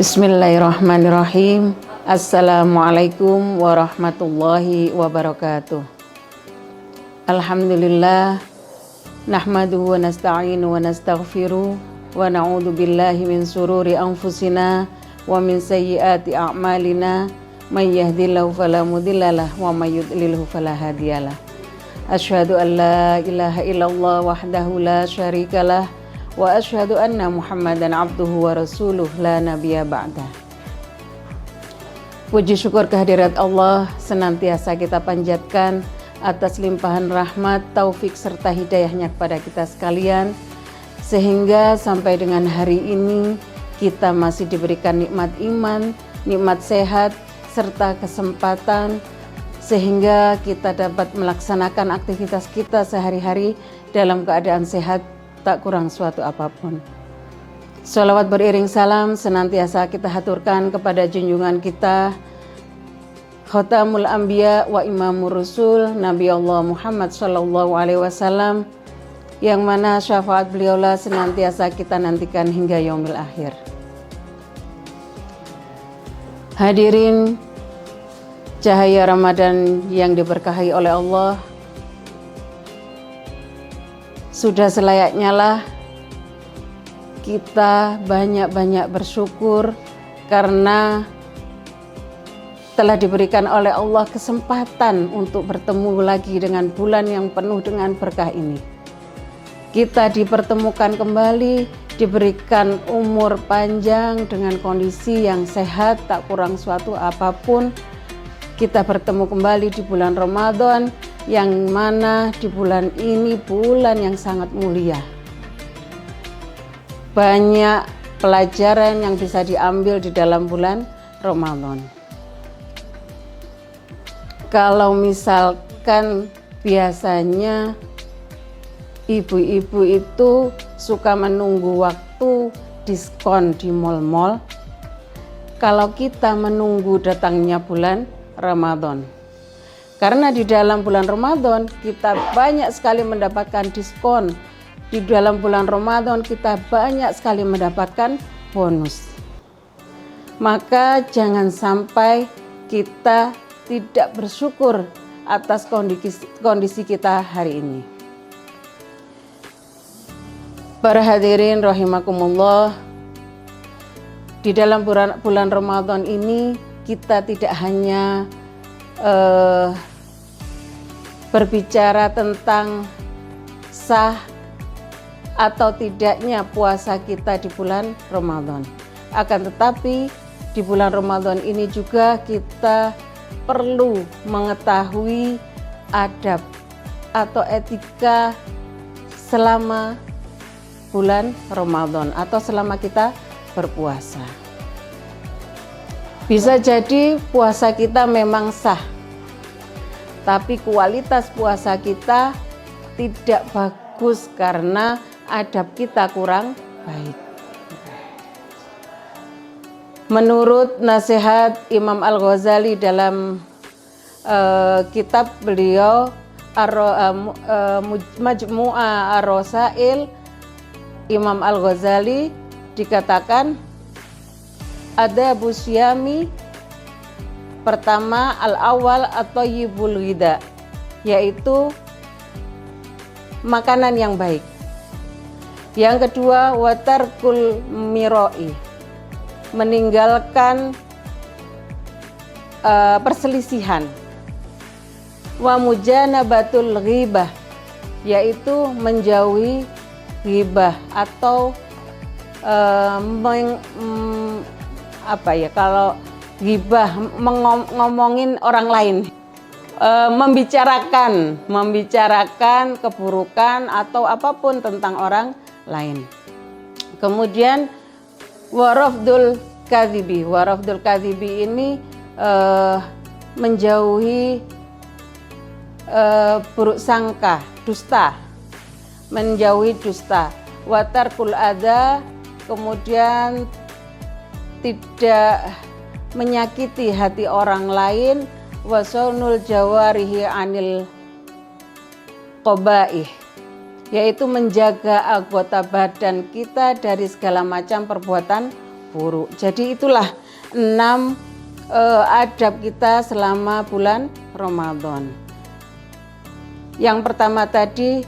Bismillahirrahmanirrahim. Assalamualaikum warahmatullahi wabarakatuh. Alhamdulillah, nahmaduhu wa nasta'inu wa nastaghfiruh wa na'udzu billahi min sururi anfusina wa min sayyiati a'malina, may yahdihillahu fala mudhillalah wa may yudlilhu fala hadiyalah. Asyhadu an la ilaha illallah wahdahu la syarikalah wa asyhadu anna Muhammadan abduhu wa rasuluh la nabiyya ba'da. Puji syukur kehadirat Allah senantiasa kita panjatkan atas limpahan rahmat, taufik serta hidayahnya kepada kita sekalian, sehingga sampai dengan hari ini kita masih diberikan nikmat iman, nikmat sehat serta kesempatan sehingga kita dapat melaksanakan aktivitas kita sehari-hari dalam keadaan sehat, tak kurang suatu apapun. Sholawat beriring salam senantiasa kita haturkan kepada junjungan kita, Khatamul Anbiya wa Imamur Rasul, Nabi Allah Muhammad Sallallahu Alaihi Wasallam, yang mana syafaat beliaulah senantiasa kita nantikan hingga yaumil akhir. Hadirin cahaya Ramadan yang diberkahi oleh Allah, sudah selayaknya lah kita banyak-banyak bersyukur karena telah diberikan oleh Allah kesempatan untuk bertemu lagi dengan bulan yang penuh dengan berkah ini. Kita dipertemukan kembali, diberikan umur panjang dengan kondisi yang sehat, tak kurang suatu apapun. Kita bertemu kembali di bulan Ramadan, yang mana di bulan ini bulan yang sangat mulia. Banyak pelajaran yang bisa diambil di dalam bulan Ramadan. Kalau misalkan biasanya ibu-ibu itu suka menunggu waktu diskon di mal-mal, kalau kita menunggu datangnya bulan Ramadan. Karena di dalam bulan Ramadan kita banyak sekali mendapatkan diskon. Di dalam bulan Ramadan kita banyak sekali mendapatkan bonus. Maka jangan sampai kita tidak bersyukur atas kondisi kita hari ini. Para hadirin rahimakumullah, di dalam bulan Ramadan ini kita tidak hanya berbicara tentang sah atau tidaknya puasa kita di bulan Ramadan. Akan tetapi di bulan Ramadan ini juga kita perlu mengetahui adab atau etika selama bulan Ramadan atau selama kita berpuasa. Bisa jadi puasa kita memang sah, tapi kualitas puasa kita tidak bagus karena adab kita kurang baik. Menurut nasihat Imam Al-Ghazali dalam kitab beliau Majmu'ah Ar-Rasail, Imam Al-Ghazali dikatakan ada busyami pertama al-awal atau yibul ghida, yaitu makanan yang baik. Yang kedua watarkul miroi, meninggalkan perselisihan. Wa mujanabatul ghibah, yaitu menjauhi ghibah atau kalau ghibah ngomongin orang lain, membicarakan keburukan atau apapun tentang orang lain. Kemudian warafdul kadhibi ini menjauhi buruk sangka, dusta. menjauhi dusta, wa tarkul adza, kemudian tidak menyakiti hati orang lain, wa saunul jawarihi anil qabaih, yaitu menjaga anggota badan kita dari segala macam perbuatan buruk. Jadi itulah 6 adab kita selama bulan Ramadan. Yang pertama tadi,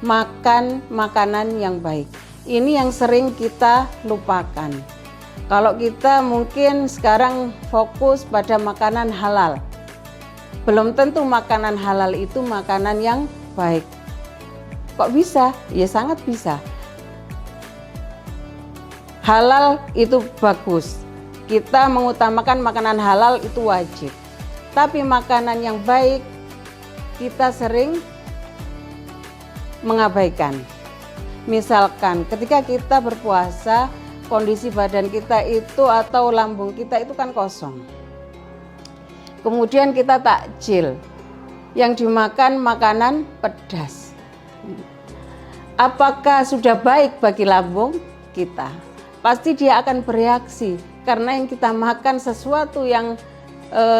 makan makanan yang baik. Ini yang sering kita lupakan. Kalau kita mungkin sekarang fokus pada makanan halal, belum tentu makanan halal itu makanan yang baik. Kok bisa? Ya sangat bisa. Halal itu bagus. Kita mengutamakan makanan halal itu wajib. Tapi makanan yang baik kita sering mengabaikan. Misalkan ketika kita berpuasa, kondisi badan kita itu atau lambung kita itu kan kosong. Kemudian kita takjil, yang dimakan makanan pedas. Apakah sudah baik bagi lambung kita? Pasti dia akan bereaksi karena yang kita makan sesuatu yang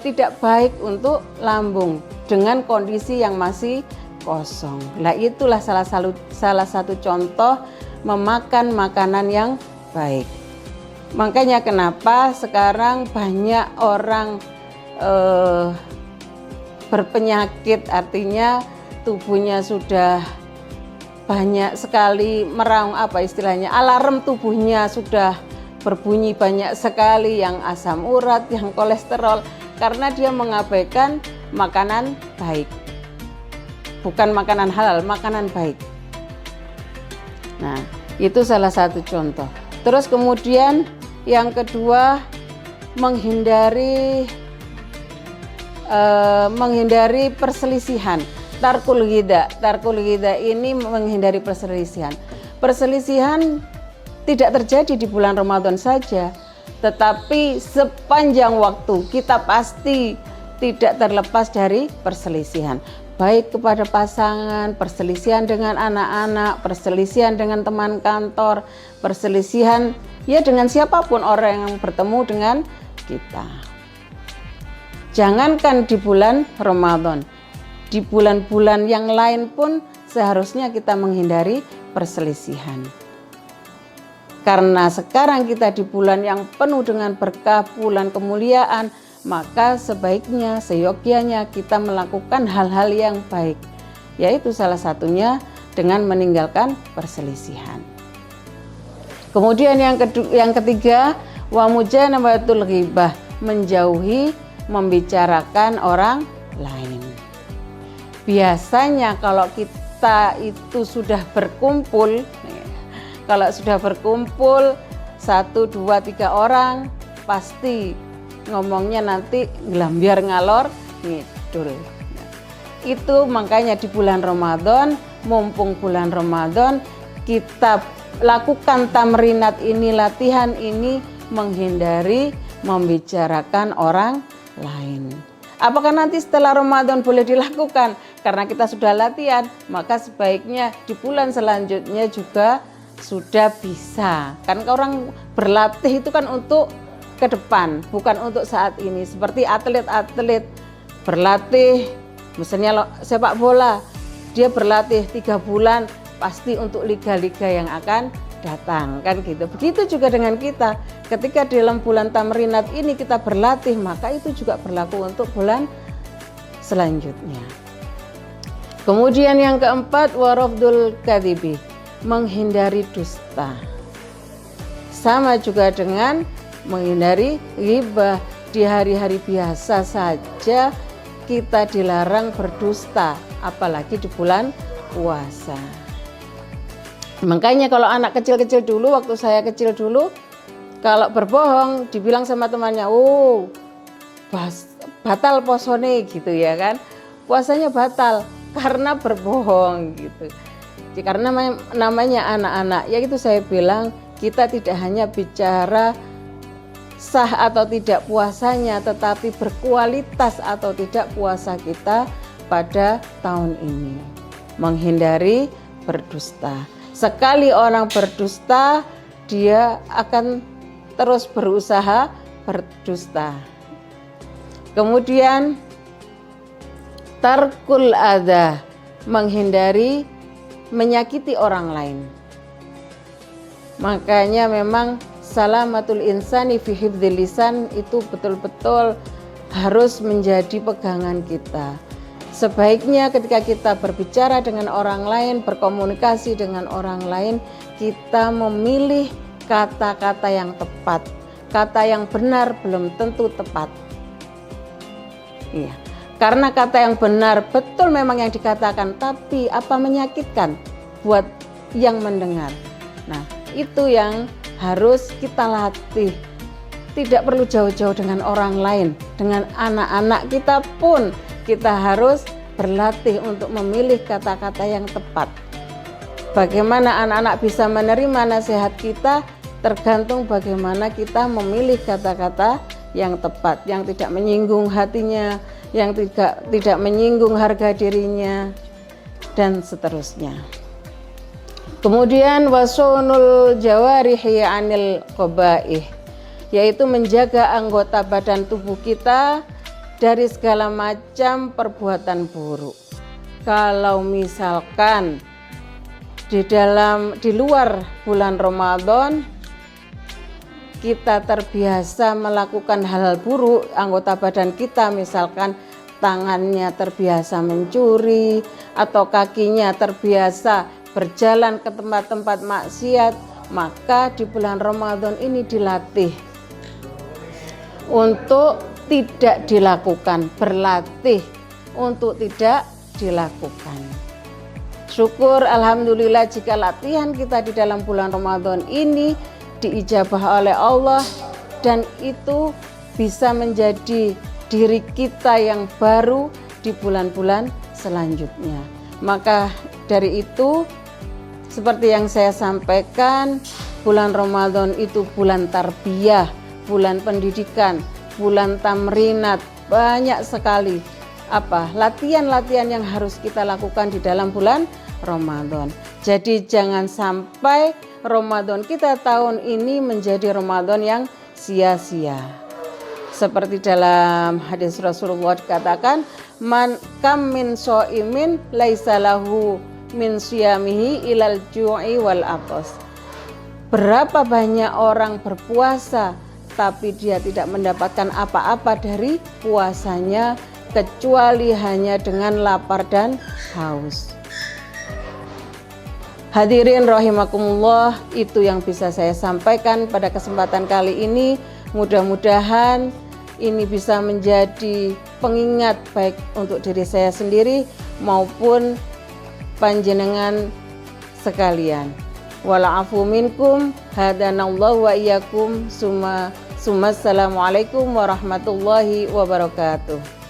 tidak baik untuk lambung dengan kondisi yang masih kosong. Nah, itulah salah satu contoh memakan makanan yang baik. Makanya kenapa sekarang banyak orang berpenyakit, artinya tubuhnya sudah banyak sekali meraung, istilahnya alarm tubuhnya sudah berbunyi banyak sekali, yang asam urat, yang kolesterol, karena dia mengabaikan makanan baik. Bukan makanan halal, makanan baik. Nah, itu salah satu contoh. Terus kemudian yang kedua, menghindari perselisihan. Tarkul ghidha ini menghindari perselisihan. Perselisihan tidak terjadi di bulan Ramadan saja, tetapi sepanjang waktu kita pasti tidak terlepas dari perselisihan. Baik kepada pasangan, perselisihan dengan anak-anak, perselisihan dengan teman kantor, perselisihan ya dengan siapapun orang yang bertemu dengan kita. Jangankan di bulan Ramadan, di bulan-bulan yang lain pun seharusnya kita menghindari perselisihan. Karena sekarang kita di bulan yang penuh dengan berkah, bulan kemuliaan, maka sebaiknya, seyogyanya kita melakukan hal-hal yang baik, yaitu salah satunya dengan meninggalkan perselisihan. Kemudian yang ketiga, wa mujanabatul ghibah, menjauhi membicarakan orang lain. Biasanya kalau kita itu sudah berkumpul, kalau sudah berkumpul 1, 2, 3 orang, pasti ngomongnya nanti ngelambiar ngalor ngidul. Itu makanya di bulan Ramadan, mumpung bulan Ramadan, kita lakukan tamrinat ini, latihan ini, menghindari membicarakan orang lain. Apakah nanti setelah Ramadan boleh dilakukan? Karena kita sudah latihan, maka sebaiknya di bulan selanjutnya juga sudah bisa. Kan orang berlatih itu kan untuk ke depan, bukan untuk saat ini. Seperti atlet-atlet berlatih, misalnya sepak bola, dia berlatih 3 bulan pasti untuk liga-liga yang akan datang, kan gitu. Begitu juga dengan kita, ketika dalam bulan tamrinat ini kita berlatih, maka itu juga berlaku untuk bulan selanjutnya. Kemudian yang keempat, warafdul kadhibi, menghindari dusta. Sama juga dengan menghindari ghibah. Di hari-hari biasa saja kita dilarang berdusta, apalagi di bulan puasa. Makanya kalau anak kecil-kecil dulu, waktu saya kecil dulu, kalau berbohong dibilang sama temannya, oh batal posone gitu ya kan, puasanya batal karena berbohong gitu. Karena namanya anak-anak, ya itu saya bilang, kita tidak hanya bicara sah atau tidak puasanya, tetapi berkualitas atau tidak puasa kita pada tahun ini. Menghindari berdusta. Sekali orang berdusta, dia akan terus berusaha berdusta. Kemudian tarkul adza, menghindari menyakiti orang lain. Makanya memang salamatul insani fi hifdzil lisan itu betul-betul harus menjadi pegangan kita. Sebaiknya ketika kita berbicara dengan orang lain, berkomunikasi dengan orang lain, kita memilih kata-kata yang tepat. Kata yang benar belum tentu tepat. Iya. Karena kata yang benar betul memang yang dikatakan, tapi apa menyakitkan buat yang mendengar. Nah, itu yang harus kita latih. Tidak perlu jauh-jauh dengan orang lain, dengan anak-anak kita pun kita harus berlatih untuk memilih kata-kata yang tepat. Bagaimana anak-anak bisa menerima nasihat kita tergantung bagaimana kita memilih kata-kata yang tepat, yang tidak menyinggung hatinya, yang tidak menyinggung harga dirinya, dan seterusnya. Kemudian wasunul jawarihi anil qabaih, yaitu menjaga anggota badan tubuh kita dari segala macam perbuatan buruk. Kalau misalkan di luar bulan Ramadan kita terbiasa melakukan hal-hal buruk, anggota badan kita misalkan tangannya terbiasa mencuri atau kakinya terbiasa berjalan ke tempat-tempat maksiat, maka di bulan Ramadan ini dilatih untuk tidak dilakukan, berlatih untuk tidak dilakukan. Syukur alhamdulillah jika latihan kita di dalam bulan Ramadan ini diijabah oleh Allah, dan itu bisa menjadi diri kita yang baru di bulan-bulan selanjutnya. Maka dari itu, seperti yang saya sampaikan, bulan Ramadan itu bulan tarbiyah, bulan pendidikan, bulan tamrinat, banyak sekali latihan-latihan yang harus kita lakukan di dalam bulan Ramadan. Jadi jangan sampai Ramadan kita tahun ini menjadi Ramadan yang sia-sia. Seperti dalam hadis Rasulullah dikatakan, man kam min shaimin laisa lahu min siyamihi ilal ju'i wal atas. Berapa banyak orang berpuasa tapi dia tidak mendapatkan apa-apa dari puasanya kecuali hanya dengan lapar dan haus. Hadirin rahimakumullah, itu yang bisa saya sampaikan pada kesempatan kali ini. Mudah-mudahan ini bisa menjadi pengingat baik untuk diri saya sendiri maupun panjenengan sekalian. Wala'afu minkum, hadanallahu wa iyyakum, assalamualaikum warahmatullahi wabarakatuh.